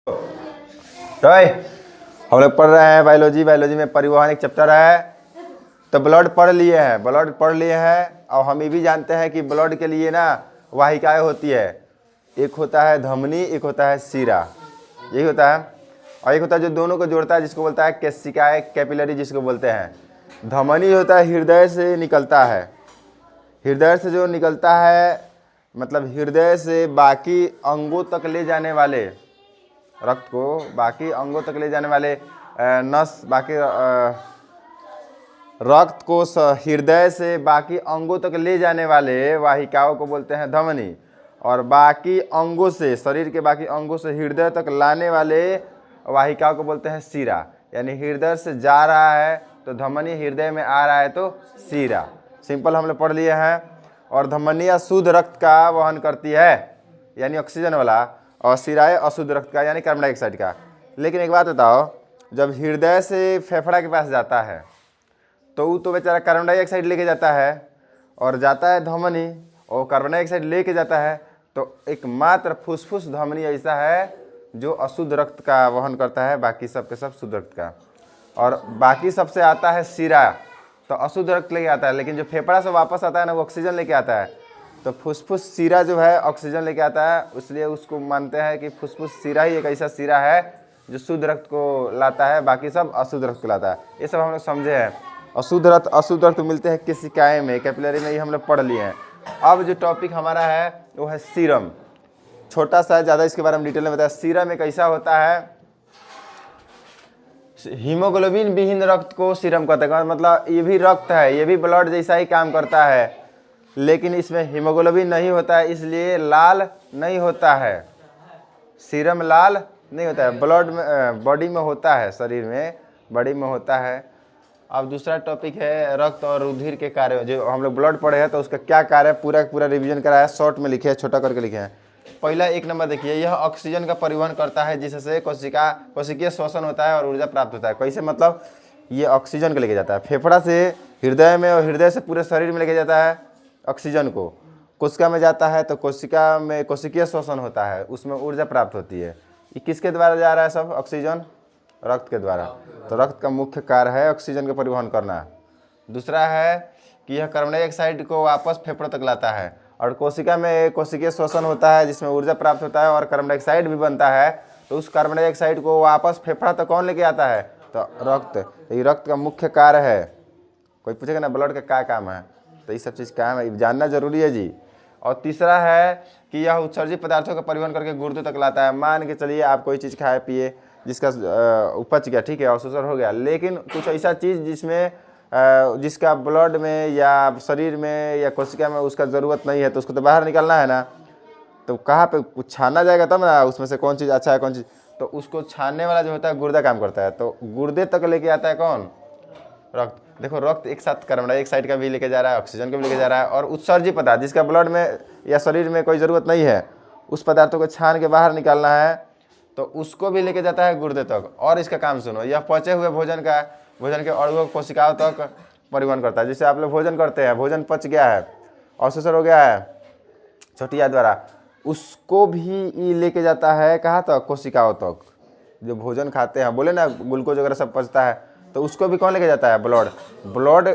तो हम लोग पढ़ रहे हैं बायोलॉजी में परिवहन एक चैप्टर है। तो ब्लड पढ़ लिए हैं और हम ये भी जानते हैं कि ब्लड के लिए ना वाहिकाएं होती है। एक होता है धमनी, एक होता है सीरा, यही होता है। और एक होता है जो दोनों को जोड़ता है, जिसको बोलता है केशिकाएं, कैपिलरी जिसको बोलते हैं। धमनी होता है हृदय से निकलता है। हृदय से जो निकलता है मतलब हृदय से बाकी अंगों तक ले जाने वाले रक्त को, बाकी अंगों तक ले जाने वाले रक्त को हृदय से बाकी अंगों तक ले जाने वाले वाहिकाओं को बोलते हैं धमनी। और बाकी अंगों से, शरीर के बाकी अंगों से हृदय तक लाने वाले वाहिकाओं को बोलते हैं सीरा। यानी हृदय से जा रहा है तो धमनी, हृदय में आ रहा है तो सीरा। सिंपल हम लोग पढ़ लिए हैं। और धमनियाँ शुद्ध रक्त का वहन करती है, यानी ऑक्सीजन वाला, और सिराएं अशुद्ध रक्त का, यानी कार्बन डाइऑक्साइड का। लेकिन एक बात बताओ, जब हृदय से फेफड़ा के पास जाता है तो वो तो बेचारा कार्बन डाइऑक्साइड लेके जाता है, और जाता है धमनी और कार्बन डाइऑक्साइड लेके जाता है। तो एकमात्र फुसफुस धमनी ऐसा है जो अशुद्ध रक्त का वहन करता है, बाकी सब के सब शुद्ध रक्त का। और बाकी सबसे आता है सिरा, तो अशुद्ध रक्त लेके आता है। लेकिन जो फेफड़ा से वापस आता है ना, वो ऑक्सीजन लेके आता है। तो फुसफुस सिरा जो है ऑक्सीजन लेके आता है, इसलिए उसको मानते हैं कि फुसफुस सिरा ही एक ऐसा सिरा है जो शुद्ध रक्त को लाता है, बाकी सब अशुद्ध रक्त को लाता है। ये सब हम लोग समझे हैं। अशुद्ध रक्त मिलते हैं केशिकाएं में, कैपिलरी में, ये हम लोग पढ़ लिए हैं। अब जो टॉपिक हमारा है वो है सीरम। छोटा सा, ज़्यादा इसके बारे में डिटेल में बताया। सीरम एक ऐसा होता है, हीमोग्लोबिन विहीन रक्त को सीरम कहते हैं। मतलब ये भी रक्त है, ये भी ब्लड जैसा ही काम करता है, लेकिन इसमें हीमोग्लोबिन नहीं होता है, इसलिए लाल नहीं होता है। सीरम लाल नहीं होता है, ब्लड में, बॉडी में होता है, शरीर में, बॉडी में होता है। अब दूसरा टॉपिक है रक्त और रुधिर के कार्य। जो हम लोग ब्लड पढ़े हैं तो उसका क्या कार्य है पूरा रिवीजन कराया, शॉर्ट में लिखे हैं, छोटा करके लिखे हैं। पहला 1 नंबर देखिए, यह ऑक्सीजन का परिवहन करता है, जिससे कोशिकीय श्वसन होता है और ऊर्जा प्राप्त होता है। कैसे? मतलब ये ऑक्सीजन को लेके जाता है फेफड़ा से हृदय में, और हृदय से पूरे शरीर में लेके जाता है ऑक्सीजन को। कोशिका में जाता है तो कोशिका में कोशिकीय श्वसन होता है, उसमें ऊर्जा प्राप्त होती है। ये किसके द्वारा जा रहा है सब ऑक्सीजन? रक्त के द्वारा। तो रक्त का मुख्य कार्य है ऑक्सीजन का परिवहन करना। दूसरा है कि यह कार्बन डाइऑक्साइड को वापस फेफड़ों तक लाता है। और कोशिका में कोशिकीय श्वसन होता है, जिसमें ऊर्जा प्राप्त होता है और कार्बन डाइऑक्साइड भी बनता है। तो उस कार्बन डाइऑक्साइड को वापस फेफड़ा तक कौन लेके आता है? तो रक्त। ये रक्त का मुख्य कार्य है। कोई पूछेगा ना ब्लड का क्या काम है, तो ये सब चीज़ काम है, जानना जरूरी है जी। और तीसरा है कि यह उत्सर्जित पदार्थों का परिवहन करके गुर्दों तक लाता है। मान के चलिए आप कोई चीज़ खाए पिए, जिसका उपच गया, ठीक है, अवशोषण हो गया, लेकिन कुछ ऐसा चीज़ जिसका ब्लड में या शरीर में या कोशिका में उसका ज़रूरत नहीं है, तो उसको तो बाहर निकालना है ना। तो कहाँ पे कुछ छाना जाएगा तब ना, उसमें से कौन चीज़ अच्छा है कौन चीज़, तो उसको छानने वाला जो होता है गुर्दा काम करता है। तो गुर्दे तक लेके आता है कौन? रक्त। देखो रक्त एक साथ कार्बन डाइऑक्साइड का भी लेके जा रहा है, ऑक्सीजन का भी लेके जा रहा है, और उत्सर्जित पदार्थ जिसका ब्लड में या शरीर में कोई ज़रूरत नहीं है, उस पदार्थों को छान के बाहर निकालना है, तो उसको भी लेके जाता है गुर्दे तक। और इसका काम सुनो, यह पचे हुए भोजन के अणुओं कोशिकाओं तक परिवहन करता है। जैसे आप लोग भोजन करते हैं, भोजन पच गया है, अवशोषण हो गया है छोटिया द्वारा, उसको भी ये लेके जाता है कहाँ तक? कोशिकाओं तक। जो भोजन खाते हैं, बोले ना ग्लूकोज वगैरह सब पचता है, तो उसको भी कौन लेके जाता है? ब्लड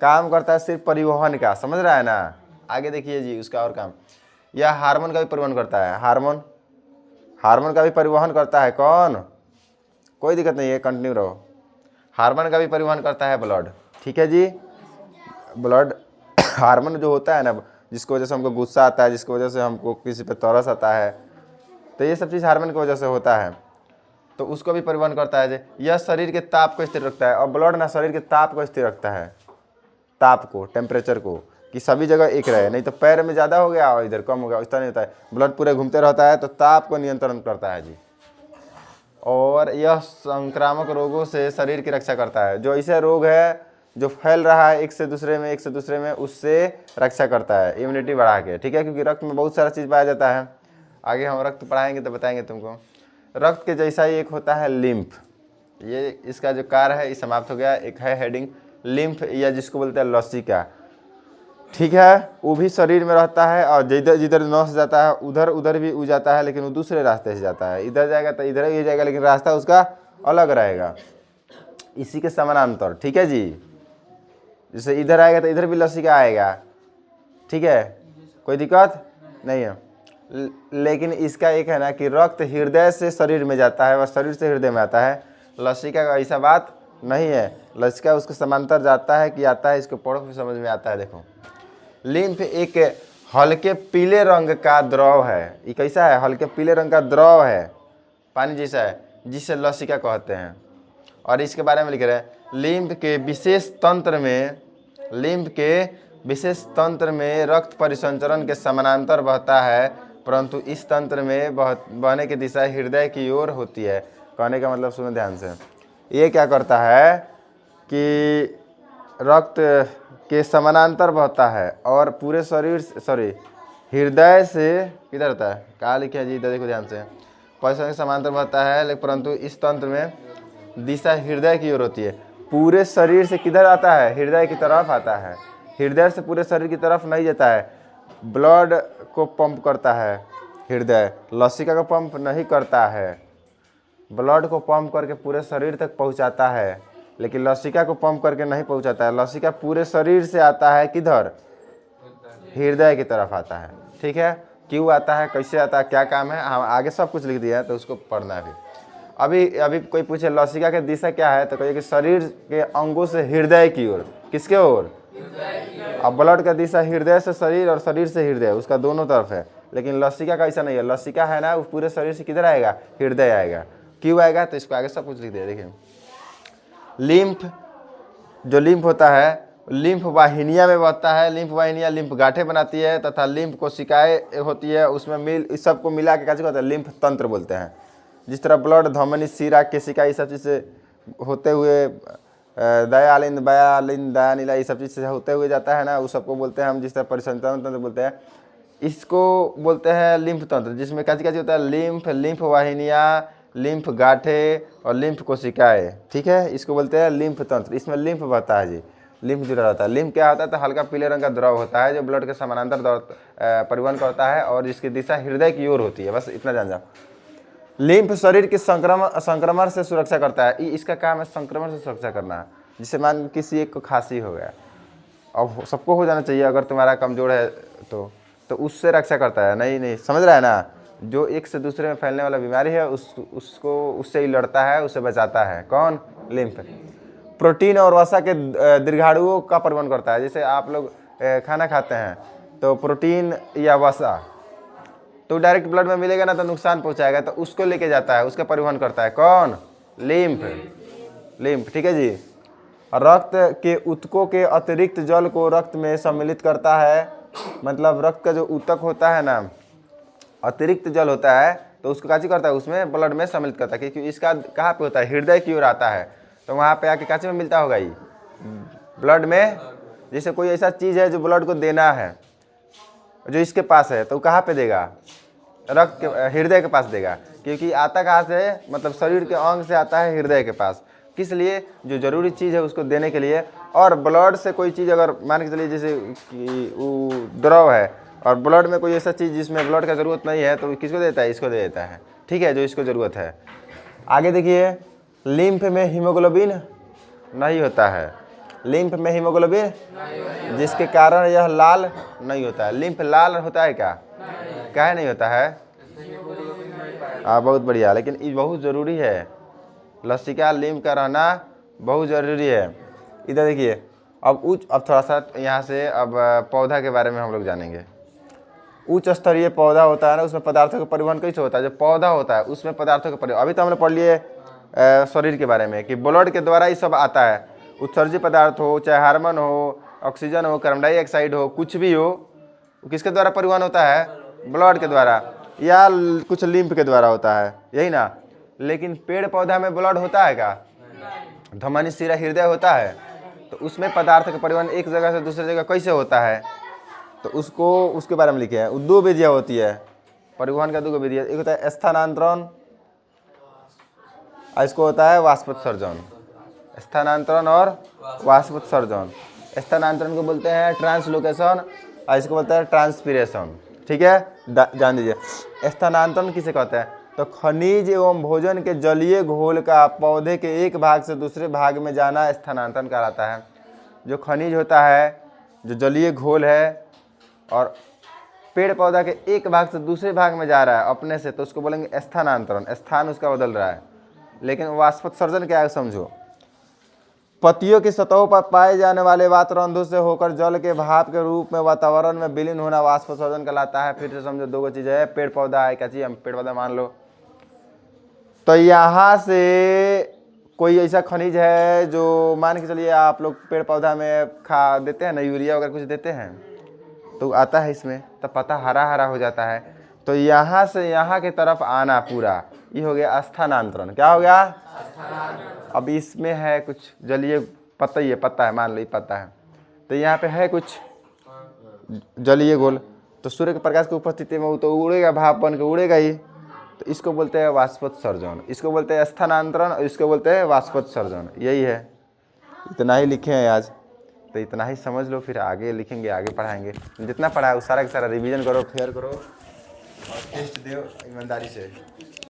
काम करता है सिर्फ परिवहन का, समझ रहा है ना। आगे देखिए जी उसका और काम, यह हार्मोन का भी परिवहन करता है। हार्मोन का भी परिवहन करता है कौन? कोई दिक्कत नहीं है, कंटिन्यू रहो। हार्मोन का भी परिवहन करता है ब्लड, ठीक है जी। ब्लड हार्मोन जो होता है ना, जिसकी वजह से हमको गुस्सा आता है, जिसकी वजह से हमको किसी पे तरस आता है, तो ये सब चीज़ हार्मोन की वजह से होता है। तो उसको भी परिवहन करता है। यह शरीर के ताप को स्थिर रखता है, और ब्लड ना शरीर के ताप को स्थिर रखता है, ताप को, टेम्परेचर को, कि सभी जगह एक रहे। नहीं तो पैर में ज़्यादा हो गया और इधर कम हो गया, इस तरह नहीं होता है। ब्लड पूरे घूमते रहता है, तो ताप को नियंत्रण करता है जी। और यह संक्रामक रोगों से शरीर की रक्षा करता है। जो ऐसे रोग है जो फैल रहा है एक से दूसरे में, उससे रक्षा करता है, इम्यूनिटी बढ़ा के, ठीक है। क्योंकि रक्त में बहुत सारा चीज़ पाया जाता है। आगे हम रक्त पढ़ाएंगे तो बताएंगे तुमको। रक्त के जैसा ही एक होता है लिम्फ। ये इसका जो कार्य है ये समाप्त हो गया। एक है हेडिंग लिम्फ, या जिसको बोलते हैं लसिका। ठीक है, वो भी शरीर में रहता है और जिधर जिधर नस जाता है उधर उधर भी वो जाता है, लेकिन वो दूसरे रास्ते से जाता है। इधर जाएगा तो इधर ही जाएगा, लेकिन रास्ता उसका अलग रहेगा, इसी के समानांतर। ठीक है जी, जैसे इधर आएगा तो इधर भी लसिका आएगा। ठीक है, कोई दिक्कत नहीं है। लेकिन इसका एक है ना कि रक्त हृदय से शरीर में जाता है और शरीर से हृदय में आता है। लसिका का ऐसा बात नहीं है, लसिका उसके समांतर जाता है कि आता है, इसको पढ़ो फिर समझ में आता है। देखो, लिम्फ एक हल्के पीले रंग का द्रव है। ये कैसा है? हल्के पीले रंग का द्रव है, पानी जैसा है, जिसे लसिका कहते हैं। और इसके बारे में लिख रहे हैं, लिम्फ के विशेष तंत्र में रक्त परिसंचरण के समानांतर बहता है, परंतु इस तंत्र में बहने की दिशा हृदय की ओर होती है। कहने का मतलब सुनो ध्यान से, ये क्या करता है कि रक्त के समानांतर बहता है और पूरे शरीर हृदय से किधर होता है? कहाँ लिखा जी, इधर देखो ध्यान से, परिसंचरण के समानांतर बहता है, लेकिन परंतु इस तंत्र में दिशा हृदय की ओर होती है। पूरे शरीर से किधर आता है? हृदय की तरफ आता है। हृदय से पूरे शरीर की तरफ नहीं जाता है। ब्लड को पंप करता है हृदय, लसिका को पंप नहीं करता है। ब्लड को पंप करके पूरे शरीर तक पहुंचाता है, लेकिन लसिका को पंप करके नहीं पहुंचाता है। लसिका पूरे शरीर से आता है, किधर? हृदय की तरफ आता है। ठीक है, क्यों आता है, कैसे आता है, क्या काम है, हम आगे सब कुछ लिख दिया है, तो उसको पढ़ना है। अभी कोई पूछे लसिका की दिशा क्या है, तो कहिए कि शरीर के अंगों से हृदय की ओर। किसके ओर? अब ब्लड का दिशा हृदय से शरीर और शरीर से हृदय, उसका दोनों तरफ है। लेकिन लसिका का ऐसा नहीं है। लसिका है ना, वो पूरे शरीर से किधर आएगा? हृदय आएगा। क्यों आएगा, तो इसको आगे सब कुछ लिख दिया। देखिए, लिम्फ होता है, लिम्फ वाहिनियाँ में बहता है। लिम्फ वाहिनियाँ लिम्फ गांठें बनाती है तथा लिम्फ कोशिकाएं होती है, उसमें इस सबको मिला के क्या कहते हैं? लिम्फ तंत्र बोलते हैं। जिस तरह ब्लड, धमनी, शिरा, केशिका, ये सब चीज़ से होते हुए दयालिंद, बयालिंद, दयानीला, ये सब चीज़ से होते हुए जाता है ना, उस सबको बोलते हैं हम, जिस तरह परिसंचरण तंत्र बोलते हैं, इसको बोलते हैं लिम्फ तंत्र। जिसमें क्या होता है? लिम्फ वाहिनियाँ, लिम्फ गांठें और लिम्फ कोशिकाएं। ठीक है, इसको बोलते हैं लिम्फ तंत्र। इसमें लिम्फ बहता है जी, लिम्फ जुड़ा रहता है। लिम्फ क्या होता है? तो हल्का पीले रंग का द्रव होता है जो ब्लड के समानांतर परिवहन करता है और जिसकी दिशा हृदय की ओर होती है। बस इतना जान जाओ। लिम्फ शरीर के संक्रमण से सुरक्षा करता है। इसका काम है संक्रमण से सुरक्षा करना। जिससे मान किसी एक को खांसी हो गया, अब सबको हो जाना चाहिए, अगर तुम्हारा कमजोर है तो उससे रक्षा करता है। नहीं समझ रहा है ना? जो एक से दूसरे में फैलने वाला बीमारी है उसको उससे ही लड़ता है, उससे बचाता है। कौन? लिम्फ। प्रोटीन और वसा के दीर्घाणुओं का परिवहन करता है। जैसे आप लोग खाना खाते हैं तो प्रोटीन या वसा तो डायरेक्ट ब्लड में मिलेगा ना, तो नुकसान पहुंचाएगा, तो उसको लेके जाता है, उसका परिवहन करता है। कौन? लिम्फ। ठीक है जी। रक्त के ऊतकों के अतिरिक्त जल को रक्त में सम्मिलित करता है। मतलब रक्त का जो ऊतक होता है ना, अतिरिक्त जल होता है, तो उसको काची करता है? उसमें ब्लड में सम्मिलित करता है। क्योंकि इसका कहाँ पे होता है? हृदय की ओर आता है, तो वहाँ पे आके काची में मिलता होगा ये ब्लड में। जैसे कोई ऐसा चीज़ है जो ब्लड को देना है, जो इसके पास है, तो कहाँ पे देगा? रक्त के हृदय के पास देगा। क्योंकि आता कहाँ से? मतलब शरीर के अंग से आता है हृदय के पास। किस लिए? जो जरूरी चीज़ है उसको देने के लिए। और ब्लड से कोई चीज़ अगर मान के चलिए, जैसे कि वो द्रव है और ब्लड में कोई ऐसा चीज़ जिसमें ब्लड का ज़रूरत नहीं है, तो किसको देता है? इसको दे देता है। ठीक है, जो इसको ज़रूरत है। आगे देखिए, लिम्फ में हीमोग्लोबिन नहीं होता है। लिम्फ में हीमोग्लोबिन, जिसके कारण यह लाल नहीं होता है। लिम्फ लाल होता है क्या? काहे नहीं होता है? बहुत बढ़िया, लेकिन ये बहुत ज़रूरी है। लसिका लिम्फ का रहना बहुत ज़रूरी है। इधर देखिए, अब थोड़ा सा यहाँ से अब पौधा के बारे में हम लोग जानेंगे। उच्च स्तरीय पौधा होता है ना, उसमें पदार्थों का परिवहन कैसे होता है? जो पौधा होता है उसमें पदार्थों का परिवहन, अभी तो हमने पढ़ लिए शरीर के बारे में कि ब्लड के द्वारा ही सब आता है। उत्सर्जित पदार्थ हो, चाहे हार्मोन हो, ऑक्सीजन हो, कार्बन डाइऑक्साइड हो, कुछ भी हो, किसके द्वारा परिवहन होता है? ब्लड के द्वारा, या कुछ लिम्फ के द्वारा होता है, यही ना। लेकिन पेड़ पौधा में ब्लड होता है क्या? धमनी, शिरा, हृदय होता है, तो उसमें पदार्थ का परिवहन एक जगह से दूसरी जगह कैसे होता है? तो उसके बारे में लिखे हैं। दो विधियाँ होती है परिवहन का, दो विधियाँ। एक होता है स्थानांतरण, इसको होता है वाष्पोत्सर्जन। स्थानांतरण और वाष्पोत्सर्जन। स्थानांतरण को बोलते हैं ट्रांसलोकेशन और इसको बोलते हैं ट्रांसपीरेशन। ठीक है, जान दीजिए स्थानांतरण किसे कहते हैं। तो खनिज एवं भोजन के जलीय घोल का पौधे के एक भाग से दूसरे भाग में जाना स्थानांतरण कहलाता है। जो खनिज होता है, जो जलीय घोल है और पेड़ पौधा के एक भाग से दूसरे भाग में जा रहा है अपने से, तो उसको बोलेंगे स्थानांतरण, स्थान उसका बदल रहा है। लेकिन वाष्पोत्सर्जन क्या है समझो। पत्तियों की सतहों पर पाए जाने वाले वातरंधों से होकर जल के भाप के रूप में वातावरण में विलीन होना वाष्पोत्सर्जन कहलाता है। फिर से समझो, दो चीजें है, पेड़ पौधा है, क्या चीज हम पेड़ पौधा मान लो। तो यहाँ से कोई ऐसा खनिज है जो मान के चलिए आप लोग पेड़ पौधा में खा देते हैं ना, यूरिया वगैरह कुछ देते हैं तो आता है इसमें, तब पत्ता हरा हरा हो जाता है। तो यहाँ से यहाँ की तरफ आना पूरा, ये हो गया स्थानांतरण। क्या हो गया? अब इसमें है कुछ जलीय पत्ता, ये पत्ता है, मान लो ये पत्ता है, तो यहाँ पे है कुछ जलीय घोल, तो सूर्य के प्रकाश की उपस्थिति में वो तो उड़ेगा, भाप बन के उड़ेगा ही। तो इसको बोलते हैं वाष्पोत्सर्जन, इसको बोलते हैं स्थानांतरण और इसको बोलते हैं वाष्पोत्सर्जन। यही है, इतना ही लिखे हैं आज, तो इतना ही समझ लो, फिर आगे लिखेंगे, आगे पढ़ाएंगे। जितना पढ़ा है उस सारा का सारा रिवीजन करो, फेयर करो और टेस्ट दो ईमानदारी से।